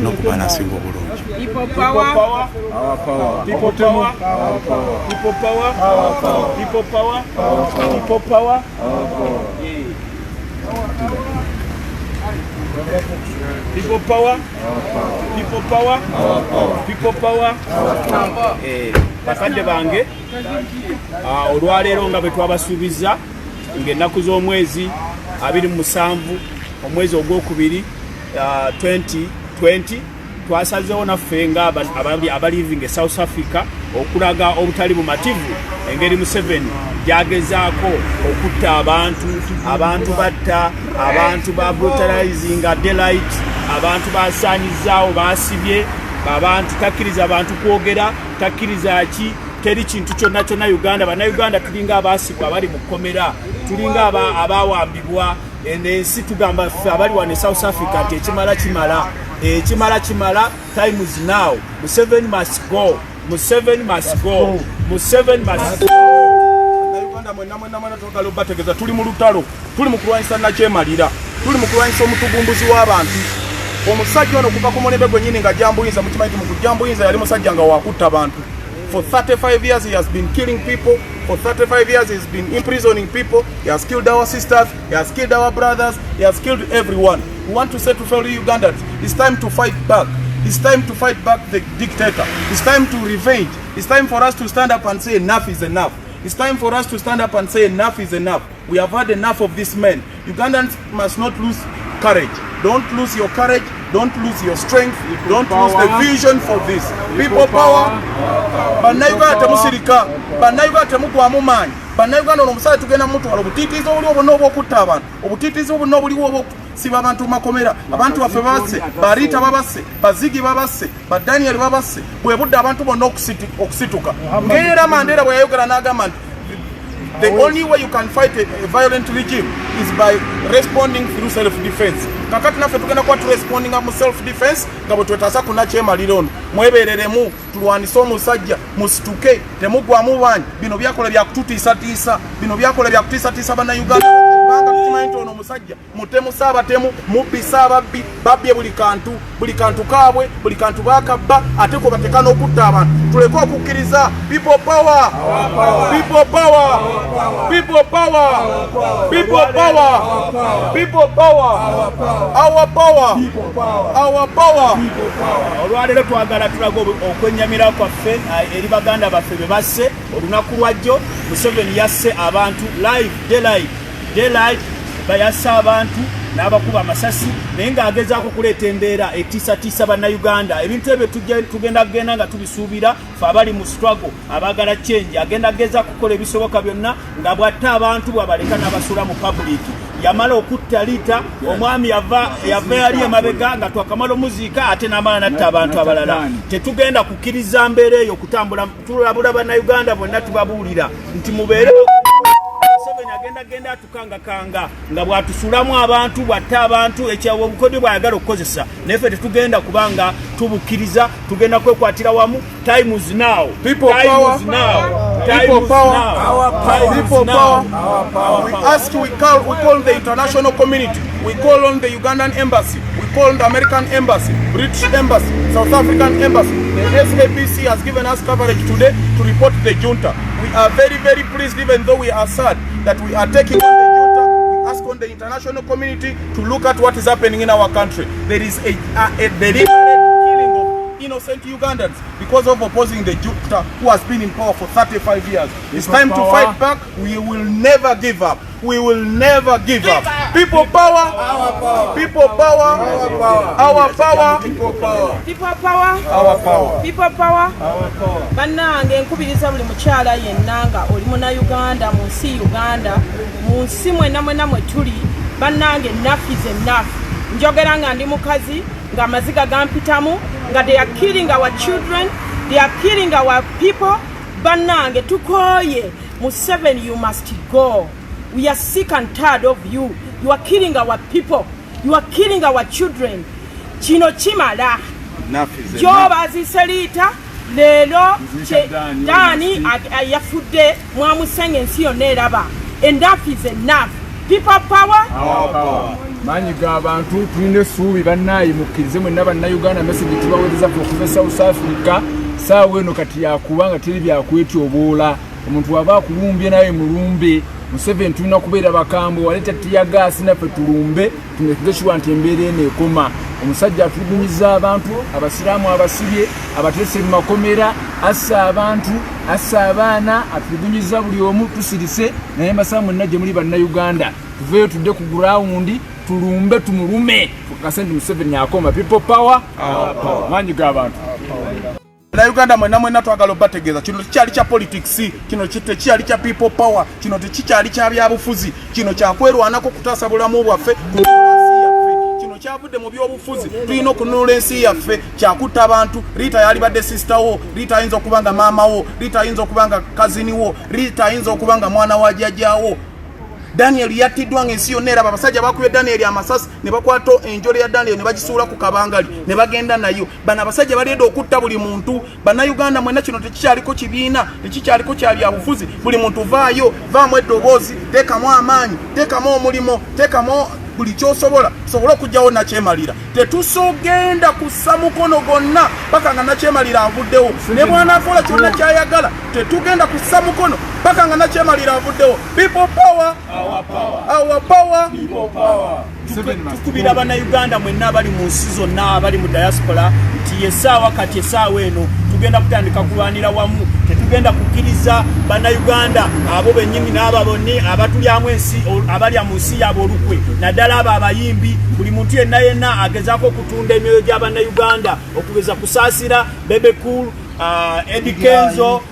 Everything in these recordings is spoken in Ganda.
No kubana singo bulungi. People power, our power. People power, our power. People power, our power. People power, our power. People power, our power. People power, our power. People power, our power. People power, our power. Bakadde bange olwaleero nga bwe twabasuubiza ng'ennaku z'omwezi 27 omwezi ogwokubiri 2020 twasazeewo naffe nga abalivinga e South Africa okulaga obutali bumativu engeri Museveni gyagezaako okutta abantu batta abantu ba brutalizing daylight abantu basaanyizaawo basibye abantu takkiriza abantu kwogera takkiriza ki teri kintu kyonna kyonna Uganda bannayuganda tulinga abaasibwa abali mu kkomera tulinga abaawambibwa ensi tugamba ffe abali wano e South Africa nti ekimala kimala time is now. Museveni must go. Museveni must go. Museveni must go. Uganda mwenna tokalo bategeza tuli mu lutalo tuli mu kulwanyisa nakyemalira tuli mu kulwanyisa omutugumbuzi w'abantu omusajja ono kuva ku mulembe gwennyini nga Jambuyinza mukimanyi mu Jambuyinza yali musajja nga wakutta abantu. For 35 years he has been killing people. For 35 years he's been imprisoning people. He has killed our sisters. He has killed our brothers. He has killed everyone. We want to say to fellow Ugandans, it's time to fight back. It's time to fight back the dictator. It's time to revenge. It's time for us to stand up and say enough is enough. It's time for us to stand up and say enough is enough. We have had enough of this man. Ugandans must not lose courage. Don't lose your courage. Don't lose your strength. Don't lose the vision for this. People power. Bannayuganda temusirika. Bannayuganda temugwamu maanyi. Bannayuganda ono omusale tugenda mutwala obutiitiizi obuliwo bonna obw'okutta abantu. Obutiitiizi bonna obuliwo obw'okusiba abantu mu makomera. Abantu baffe babasse. Bariita babasse. Bazigi babasse. Badaniel babasse. Bwe budde abantu bonna okusituka. Ng'era Mandela bwe yayogera n'agamba nti the only way you can fight a violent regime is by responding through self-defense. Kakati naffe tugenda kuba responding mu self-defense nga bwe twetaasa kunakyemalira ono. Mwebereremu tulwanise omusajja musituke temugwamu banyi. Bino byakola bya kututiisatiisa. Bino byakola bya kutiisatiisa bannayuganda. Kubanga tukimanyi nti ono omusajja mutemu saabatemu mubbi saababbi babbye buli kantu kaabwe buli kantu baakabba ate ko bateeka n'okutta abantu. Tuleke okukkiriza. People power. People power. People power. People power. People power. Our power. Our power. Olwaleero twagala tulaga okwennyamira kwaffe eri baganda baffe be basse olunaku lwajjo Museveni yasse abantu live daylight bayassa abantu n'abakuba amasasi naye ng'agezaako kuleeta embeera etiisatiisa bannayuganda ebintu ebyo tugenda nga tubisuubira fe abali mu struggle abaagala change agenda gezaako kukola ebisoboka byonna nga bw'atta abantu bw'abaleka n'abasula mu public yamala okutta liita omwami yava yali emabega nga twakamala omuziika ate n'amala natta abantu abalala tetugenda kukkiriza mbeera eyo kutambula tulabula bannayuganda bonna tubabuulira nti mubeere agenda atukangakanga nga bwatusulamu abantu bwatta abantu ekyawo obukodyo bwayagala okukozesa naye ffe tetugenda kubanga tubukkiriza tugenda kwekwatira wamu. Time is now. People power. People power. People power. We ask, we call the international community. We call on the Ugandan embassy. We call on the American embassy, British embassy, South African embassy. The SABC has given us coverage today to report the junta. We are very, very pleased, even though we are sad that we are taking on the junta. We ask on the international community to look at what is happening in our country. There is a deliberate killing of innocent Ugandans because of opposing the junta who has been in power for 35 years. It's time to fight back. We will never give up. We will never give up. People power. Our power. People power. Our power. People power. People power. Our power. People power. Our power. Bannange nkubiriza buli mukyala yennanga oli muna Uganda mu nsi Uganda mu nsi mwenna mwe tuli bannange enough is enough. Njogera nga ndi mukazi nga amaziga gampitamu nga they are killing our children, they are killing our people. Bannange tukoye Museveni, you must go. We are sick and tired of you. You are killing our people. You are killing our children. Chino chimala. Joba aziselita. Lelo Dani yafudde mwamusenge nsi yonna eraba. Enough is enough. People power. Manyi g'abantu tulina essuubi bannaye mukkirize mwenna bannayuganda message tubaweereza okuva South Africa saawa eno kati yakuba nga teri byakwetyobola omuntu waba akulumbye naye mulumbe Museveni tulina kubeera bakambwe waleeta tiyagaasi naffe tulumbe tunekigeshiwa nti embeera eno ekoma omusajja atulugunyiza abantu abasiraamu abasibye abateese mu makomera assa abantu assa abaana atulugunyiza buli omu tusirise naye mbasaba mwenna gye muli bannayuganda tuveeyo tudde ku gurawundi tulumbe tumulume kasente Museveni akoma. People power manyi g'abantu Uganda mwena twagala obategeeza kino tekyali kya politics, kino tekyali kya people power, kino tekyali kya byabufuzi, kino kyakwerwanako kutaasa bulamu bwaffe, kino kyavudde mu byobufuzi. Tulina okununula ensi yaffe, kyakutta abantu. Rita yali badde sister wo, Rita ayinza okubanga maama wo, Rita ayinza okubanga kazini wo, Rita ayinza okubanga mwana wa jjajjaawo. Daniel yattiddwa ng'ensi yonna era abasajja bakubye Daniel amasasi ne bakwata enjole ya Daniel ne bagisuula ku kabangali ne bagenda nayo. Bano abasajja baleeda okutta buli muntu. Bannayuganda mwenna kino tekikyaliko kibiina, tekikyaliko kya byabufuzi. Buli muntu vaayo, vaamu eddoboozi, teekamu amaanyi, teekamu omulimo, teekamu buli kyosobola sobola okujjawo nakyemalira. Tetusogenda kussa mukono gonna paka nga nakyemalira avuddewo. Ne bw'anaakola kyonna kyayagala tetugenda kussa mukono paka nga nakyemalira avuddewo. People power, our power, people power. Tukubira bannayuganda mwenna abali mu nsi zonna abali mu diaspora nti essaawa kati essaawa eno tugenda kutandika kulwanira wamu. Tetugenda kukkiriza bannayuganda abo bennyini n'abo bonni abatulyamu ensi abalya mu nsi yaabwe olukwe naddala abo abayimbi. Buli muntu yenna agezaako okutunda emyoyo gy'abannayuganda okugeza kusaasira Bebe Cool, Eddie Kenzo,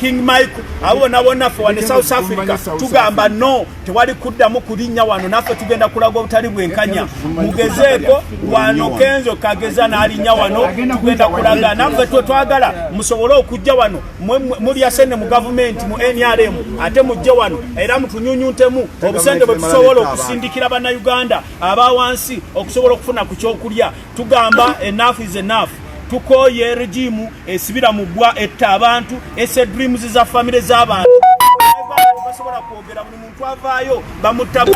King Mike, abo bonna ffe wane South Africa tugamba no tewali kuddamu kulinnya wano naffe tugenda kulaga obutali bwenkanya. Mugezeeko wano Kenzo kageza n'alinnya wano tugenda kulaga naffe twagala musobole okujja wano muli asene mu gavumenti mu NRM ate mujje wano era mutunyunyuntemu obusente bwe tusobola okusindikira bannayuganda abawansi okusobola okufuna ku kyokulya. Tugamba enough is enough. Tukoye regimu esibira mu ggwa etta abantu ese dreams za family z'abantu basobola kwogera buli muntu avaayo bamutabu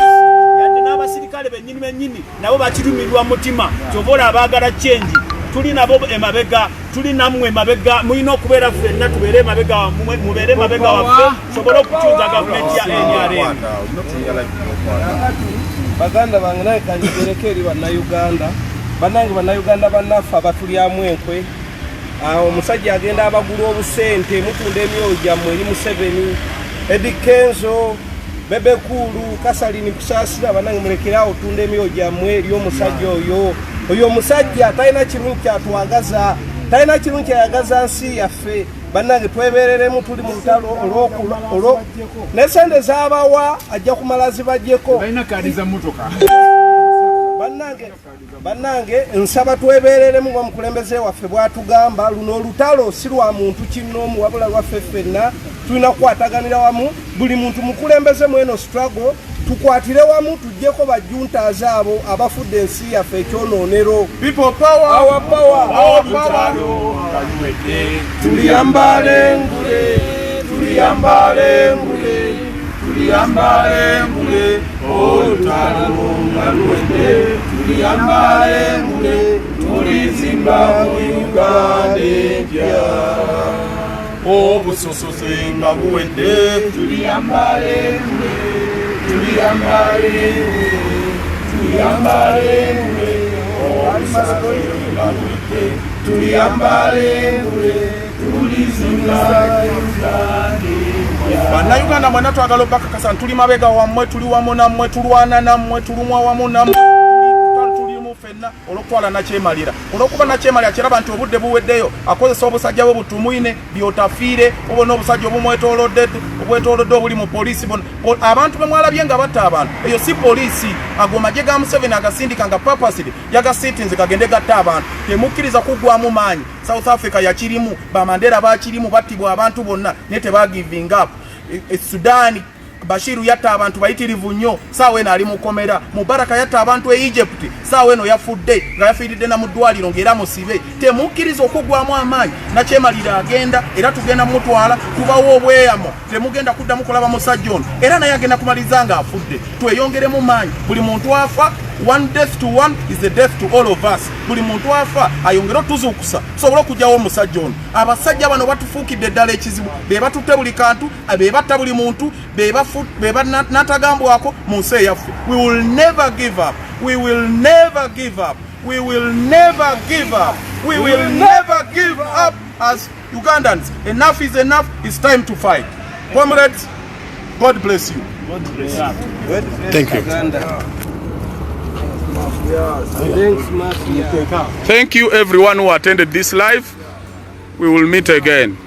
yadde n'abasirikale bennyini nabo bakirumirwa mutima kyobola abaagala change. Tuli nabo emabega, tuli nammwe emabega, mulina okubeera ffenna tubeere emabega, mubeere emabega waffe sobola okukyuza gavumenti ya NRM. Baganda bange naye kanjigereko eri bannayuganda bannange bannayuganda bannaffe abatulyamu enkwe. Omusajja agenda abagula obusente mutunda emyoyo gyammwe eri Museveni, Eddie Kenzo, Bebe Cool, Kasalini kusaasira bannange mulekerawo tunda emyoyo gyammwe eri omusajja oyo omusajja talina kirungi kyatwagaza, talina kirungi kyayagaza nsi yaffe. Bannange twebereremu tuli mu lutalo olwo n'esente z'abawa ajja kumala zibajjeko. balina kaadi za mmotoka. Bannange nsaba twebereremu bwa mukulembeze waffe bwatugamba luno olutalo si lwa muntu kinnoomu wabula lwaffe ffenna. Tulina kukwataganira wamu buli muntu mukulembeze mweno struggle tukwatire wamu tujjeko bajuntas abo abafudde ensi yaffe ekyonoonero. People power, our power, our power. Tuliyambale ngule, tuliyambale ngule, tuliyambale ngule, olutalo ngalwende, tuliyambale ngule, tulizimba Uganda empya. Obusosoze nga buwedde, tuliyambale ngule, tuliyambale ngule, tuliyambale ngule, obusosoze nga buwedde, tuliyambale ngule, tulizimba Uganda. Bannayuganda mwenna twagala obakakasa tuli mabega wammwe, tuli wamu nammwe, tulwana nammwe, tulumwa wamu nammwe, tulimu ffenna olw'okutwala nakyemalira. Olw'okuba nakyemalira kiraba nti obudde buweddeyo akozesa obusajja bwe butumwine byotafiire obona obusajja obumwetoolodde obuli mu poliisi. Abantu be mwalabye nga batta abantu eyo si poliisi. Ago magye ga Museveni agasindika nga purposely yagasiitinze gagende gatta abantu. Temukkiriza kuggwamu maanyi. South Africa yakirimu, bamandera bakirimu, battibwa abantu bonna naye tebaagiving up. Sudan Bashiru yatta abantu bayitirivu nnyo saawa eno ali mukomera. Mubaraka yatta abantu e Egypt saawa eno yafudde nga yafiiridde na mu ddwaliro ng'era musibe. Temukkiriza okugwamu amaanyi. Nakyemalira agenda era tugenda mutwala tubawo obweyamo. Temugenda kuddamu kulaba musajja ono era naye agenda kumaliza nga afudde. Tweyongeremu maanyi. Buli muntu afa. One death to one is a death to all of us. Buli muntu afa ayongera tuzukusa sobola okujjawo omusajja ono. Abasajja bano batufuukidde ddala ekizibu. Be batutte buli kantu, be batta buli muntu, be natagambwako mu nsi eyaffe. We will never give up. We will never give up. We will never give up. We will never give up as Ugandans. Enough is enough. It's time to fight. Comrades, God bless you. God bless you. Thank you. Thank you everyone who attended this live. We will meet again.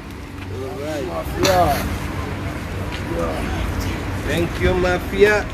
Thank you, Mafia.